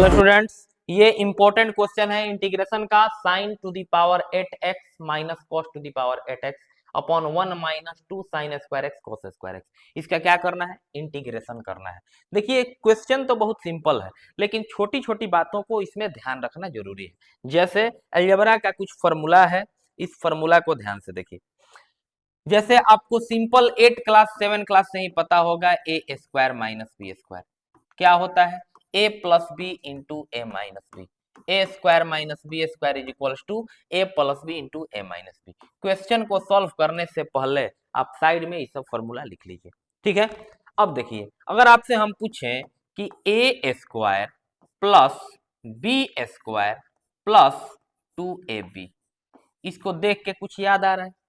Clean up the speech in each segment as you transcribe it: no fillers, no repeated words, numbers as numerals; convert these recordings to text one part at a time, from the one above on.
Hello students, ये important question है integration का। Sign to the power 8x minus cos to the power 8x upon 1 minus 2 sine square x cos square x. इसका क्या करना है? Integration करना है। देखिए क्वेश्चन तो बहुत सिंपल है, लेकिन छोटी छोटी बातों को इसमें ध्यान रखना जरूरी है। जैसे अलजेब्रा का कुछ फॉर्मूला है, इस फॉर्मूला को ध्यान से देखिए। जैसे आपको सिंपल 8 क्लास 7 क्लास से ही पता होगा, A square minus B square क्या होता है? A plus B into A minus B. A square minus B square is equals to A plus B into A minus B. Question को solve करने से पहले आप साइड में ये सब फॉर्मूला लिख लीजिए, ठीक है। अब देखिए, अगर आपसे हम पूछें कि A square plus B square plus 2ab, इसको देख के कुछ याद आ रहा है?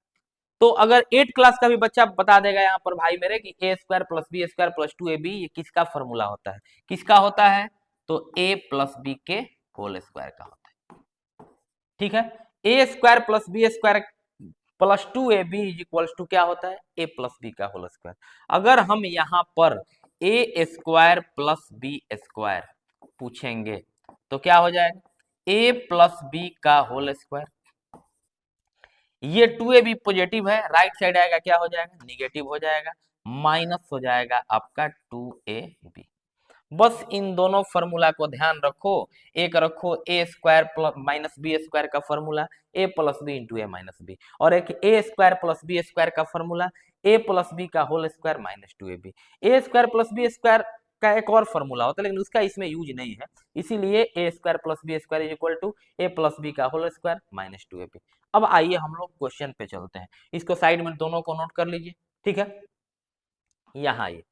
तो अगर 8 क्लास का भी बच्चा बता देगा यहाँ पर भाई मेरे कि A square plus B square plus 2ab ये किसका फॉर्मूला होता है, किसका होता है? तो ए प्लस बी के होल स्क्वायर का होता है, ठीक है। A square plus B square plus 2ab is equals to क्या होता है? ए प्लस बी का होल स्क्वायर। अगर हम यहाँ पर A square plus B square पूछेंगे तो क्या हो जाएगा? ए प्लस बी का होल स्क्वायर। ये 2ab पॉजिटिव है, राइट साइड आएगा क्या हो जाएगा? निगेटिव हो जाएगा, माइनस हो जाएगा आपका 2ab। बस इन दोनों फॉर्मूला को ध्यान रखो। एक रखो A square plus minus B square का formula A plus B into A minus B, और एक A square plus B square का फॉर्मूला ए प्लस बी का whole square minus 2ab। A square plus B square का एक और formula होता है, लेकिन उसका इसमें यूज नहीं है, इसीलिए A square plus B square is equal to A plus B का होल स्क्वायर माइनस 2ab। अब आइए हम लोग क्वेश्चन पे चलते हैं। इसको साइड में दोनों को नोट कर लीजिए, ठीक है। यहाँ ये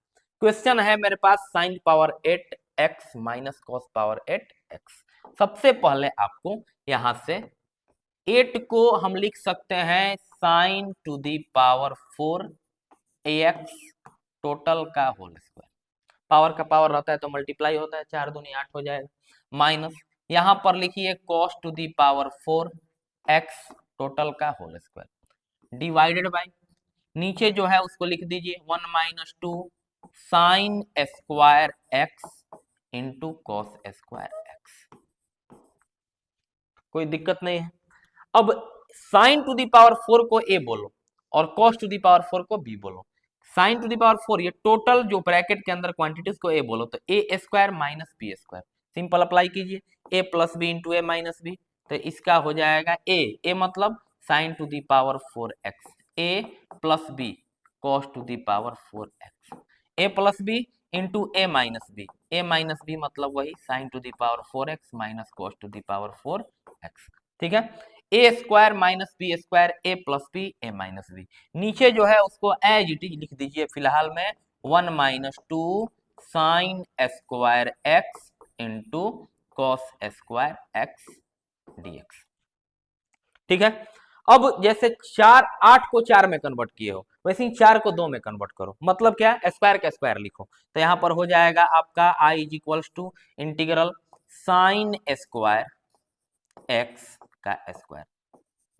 क्वेश्चन है मेरे पास, sine power 8x minus cos power 8x। सबसे पहले आपको यहां से 8 को हम लिख सकते हैं sine to the power 4ax total का होल स्क्वायर। पावर का पावर रहता है तो मल्टीप्लाई होता है, 4 दूनी 8 हो जाएगा, माइनस यहां पर लिखिए cos to the power 4x total का होल स्क्वायर डिवाइडेड बाय, नीचे जो है उसको लिख दीजिए 1 minus 2 sine square x into cos square x. कोई दिक्कत नहीं है। अब साइन टू दी पावर 4 को ए बोलो और कॉस टू दी पावर 4 को बी बोलो। साइन टू दी पावर 4 ये टोटल जो ब्रैकेट के अंदर क्वांटिटीज को ए बोलो, तो A square minus B square, simple apply कीजिए, A plus B into A minus B, तो इसका हो जाएगा ए मतलब sine to the power 4x, A plus B cos to the power 4x, A plus B into A minus B मतलब वही sine to the power 4x minus cos to the power 4x, ठीक है। A square minus B square A plus B A minus B, नीचे जो है उसको as it is लिख दीजिए फिलहाल में 1 minus 2 sine square x into cos square x dx, ठीक है। अब जैसे 8 को 4 में कन्वर्ट किए हो, वैसे ही 4 को 2 में कन्वर्ट करो, मतलब क्या? स्क्वायर का स्क्वायर लिखो, तो यहाँ पर हो जाएगा आपका i is equals to integral sine square x का स्क्वायर,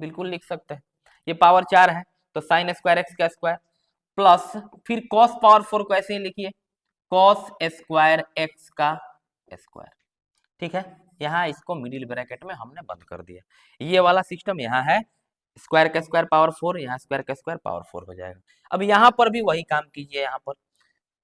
बिल्कुल लिख सकते हैं। ये पावर 4 है तो साइन स्क्वायर एक्स का स्क्वायर प्लस फिर कॉस पावर 4 को ऐसे ही लिखिए कॉस स्क्वायर एक्स का स्क्वायर, ठीक है। यहाँ इसको मिडिल ब्रैकेट में हमने बंद कर दिया। ये वाला सिस्टम यहाँ है, स्क्वायर का स्क्वायर पावर 4, यहाँ स्क्वायर का स्क्वायर पावर 4 हो जाएगा। अब यहाँ पर भी वही काम कीजिए, यहाँ पर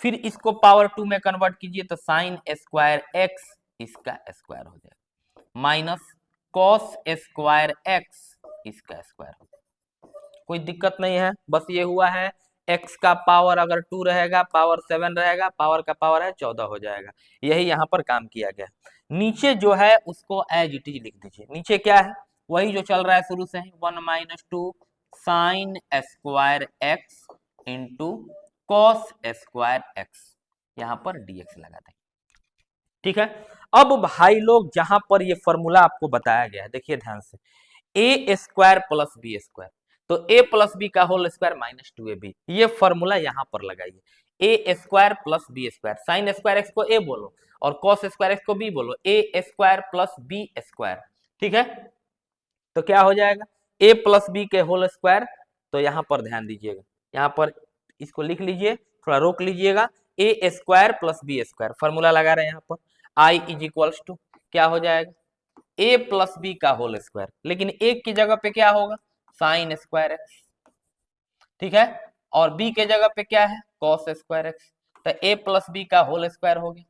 फिर इसको पावर 2 में कन्वर्ट कीजिए तो साइन स्क्वायर एक्स इसका स्क्वायर हो जाएगा माइनस कॉस स्क्वायर एक्स इसका स्क्वायर हो जाएगा। कोई दिक्कत नहीं है, बस ये हुआ है x का पावर अगर 2 रहेगा पावर 7 रहेगा, पावर का पावर है 14 हो जाएगा। यही यहाँ पर काम किया गया। नीचे जो है उसको एज इट इज लिख दीजिए। नीचे क्या है? वही जो चल रहा है शुरू से ही, 1 minus 2 sine square x into cos square x, यहाँ पर dx लगा दें, ठीक है। अब भाई लोग जहां पर ये फॉर्मूला आपको बताया गया है, देखिए ध्यान से, A square plus B square, तो ए प्लस बी का होल स्क्वायर माइनस 2ab, ये फॉर्मूला यहां पर लगाइए। A square plus B square, sine square X को ए बोलो और कॉस स्क्वायर एक्स को बी बोलो, A square plus B square, ठीक है। तो क्या हो जाएगा? ए प्लस बी के होल स्क्वायर, तो यहां पर ध्यान दीजिएगा, यहां पर इसको लिख लीजिए, थोड़ा रोक लीजिएगा, A square plus B square formula लगा रहे हैं यहाँ पर, आई इज इक्वल्स टू क्या हो जाएगा, a प्लस बी का होल स्क्वायर, लेकिन एक की जगह पे क्या होगा, साइन स्क्वायर एक्स, ठीक है, और b के जगह पे क्या है, कॉस स्क्वायर एक्स, तो a प्लस बी का होल स्क्वायर हो गया,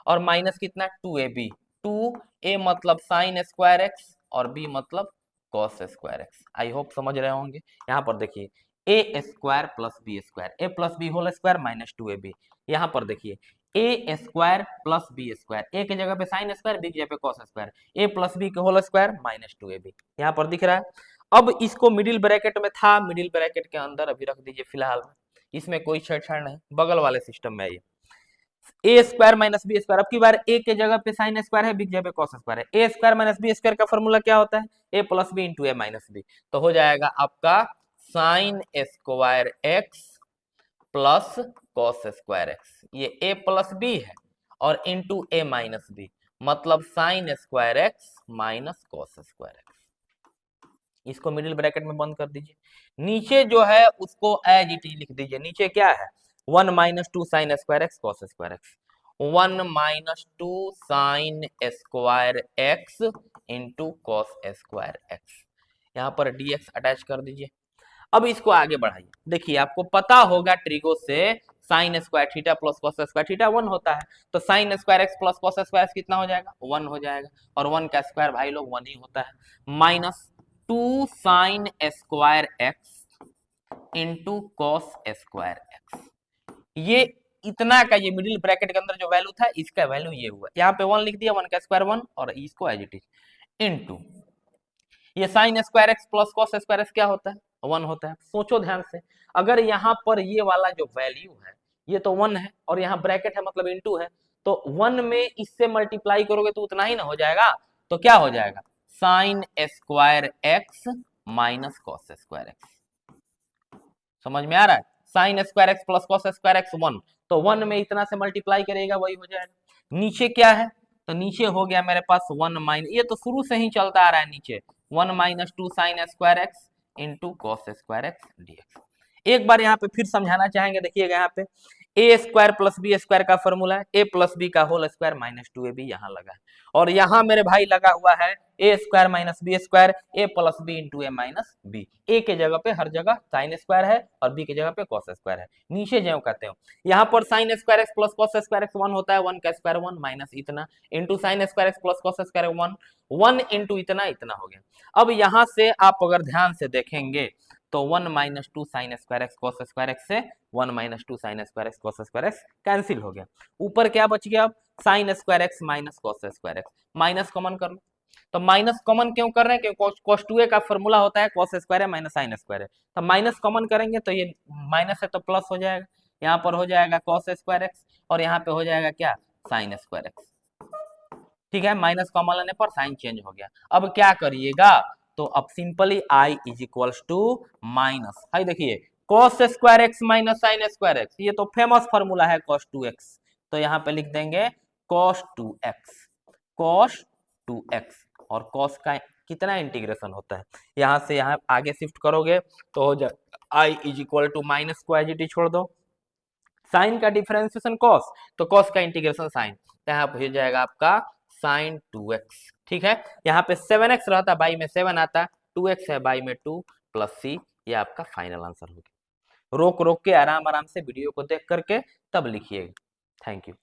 और माइनस कितना 2ab, 2a मतलब साइन स्क्वायर एक्स और b मतलब cos square X. I hope समझ रहे होंगे। यहाँ पर देखिए A square plus B square, A plus B whole square minus 2ab, यहाँ पर देखिए A square plus B square, A की जगह पे साइन स्क्वायर, बी की जगह पे cos square, A plus B के होल स्क्वायर माइनस 2ab, यहाँ पर दिख रहा है। अब इसको मिडिल ब्रैकेट में था, मिडिल ब्रैकेट के अंदर अभी रख दीजिए फिलहाल में, इसमें कोई छेड़छाड़ नहीं, बगल वाले सिस्टम में आइए, ए स्क्वायर माइनस बी स्क्वायर, अब की बार ए के जगह पे साइन स्क्वायर है, बी की जगह पे कॉस स्क्वायर है, A square minus B square का फॉर्मूला क्या होता है, A plus B into A minus B, तो हो जाएगा आपका sign square x plus cos square x, ये ए प्लस बी है और इंटू ए माइनस बी, मतलब sine square x minus cos square x. इसको मिडिल ब्रैकेट में बंद कर दीजिए, नीचे जो है उसको एज इट इज लिख दीजिए, नीचे क्या है 1 minus 2 sine square x cos square x, 1 minus 2 sine square x into cos square x, यहाँ पर dx अटैच कर दीजिए। अब इसको आगे बढ़ाइए, देखिए आपको पता होगा ट्रिगो से sine square theta plus cos square theta 1 होता है, तो sine square x plus cos square x कितना हो जाएगा, 1 हो जाएगा, और 1 का स्क्वायर भाई लोग 1 ही होता है, minus 2 sine square x into cos square x, ये इतना का, ये मिडिल ब्रैकेट के अंदर जो वैल्यू था इसका वैल्यू ये हुआ, यहाँ पे 1 लिख दिया, 1 का स्क्वायर 1, और इसको एज इट इज इंटू ये sign square x plus cos square x क्या होता है, 1 होता है। सोचो ध्यान से, अगर यहाँ पर ये वाला जो वैल्यू है ये तो 1 है, और यहाँ ब्रैकेट है मतलब इंटू है, तो 1 में इससे मल्टीप्लाई करोगे तो उतना ही ना हो जाएगा, तो क्या हो जाएगा sign square x minus cos square x, समझ में आ रहा है, sign square x plus cos square x 1, तो 1 में इतना से मल्टीप्लाई करेगा वही हो जाएगा। नीचे क्या है, तो नीचे हो गया मेरे पास 1 माइनस, ये तो शुरू से ही चलता आ रहा है नीचे, 1 minus 2 sine square x into cos square x dx. एक बार यहाँ पे फिर समझाना चाहेंगे, देखिएगा यहाँ पे ए स्क्वायर प्लस बी स्क्वायर का फॉर्मूला है ए प्लस बी का होल स्क्वायर माइनस 2ab यहाँ लगा है, और यहाँ मेरे भाई लगा हुआ है A square minus B square A plus B into A minus B, ए के जगह पे हर जगह साइन स्क्वायर है और बी के जगह पे कॉस स्क्वायर है, नीचे जो कहते हो यहाँ पर sign square x plus cos square x 1 होता है, 1 का स्क्वायर 1 माइनस इतना into sine square x plus cos square 1, 1 into इतना इतना हो गया। अब यहाँ से आप अगर ध्यान से देखेंगे तो 1 minus 2 sine square x cos square x से 1 minus 2 sine square x cos square x cancel हो गया, ऊपर क्या बच गया, अब sign square x minus cos square x, minus common कर लो, तो माइनस कॉमन क्यों कर रहे हैं, क्योंकि cos 2a का फॉर्मूला होता है cos स्क्वायर है माइनस साइन स्क्वायर है, तो माइनस कॉमन करेंगे तो ये माइनस है तो प्लस हो जाएगा, यहाँ पर हो जाएगा cos स्क्वायर एक्स और यहाँ पे हो जाएगा क्या साइन स्क्वायर एक्स, ठीक है, माइनस कॉमन लेने पर साइन चेंज हो गया। अब क्या करिएगा, तो अब simply i is equals to minus, हाई देखिए cos square x minus sine square x, ये तो फेमस फॉर्मूला है cos 2x, तो यहाँ पे लिख देंगे cos 2x और cos का कितना इंटीग्रेशन होता है, यहाँ से यहाँ आगे शिफ्ट करोगे तो हो जाए i is equal to minus को एज इट इज छोड़ दो, साइन का डिफरेंशिएशन cos, तो cos का इंटीग्रेशन साइन, यहाँ पे हो जाएगा आपका साइन 2x, ठीक है, यहाँ पे 7x रहता, बाई में 7 आता, 2x है बाई में 2 प्लस c, ये आपका फाइनल आंसर हो गया। रोक रोक के आराम आराम से वीडियो को देख करके तब लिखिएगा। Thank you.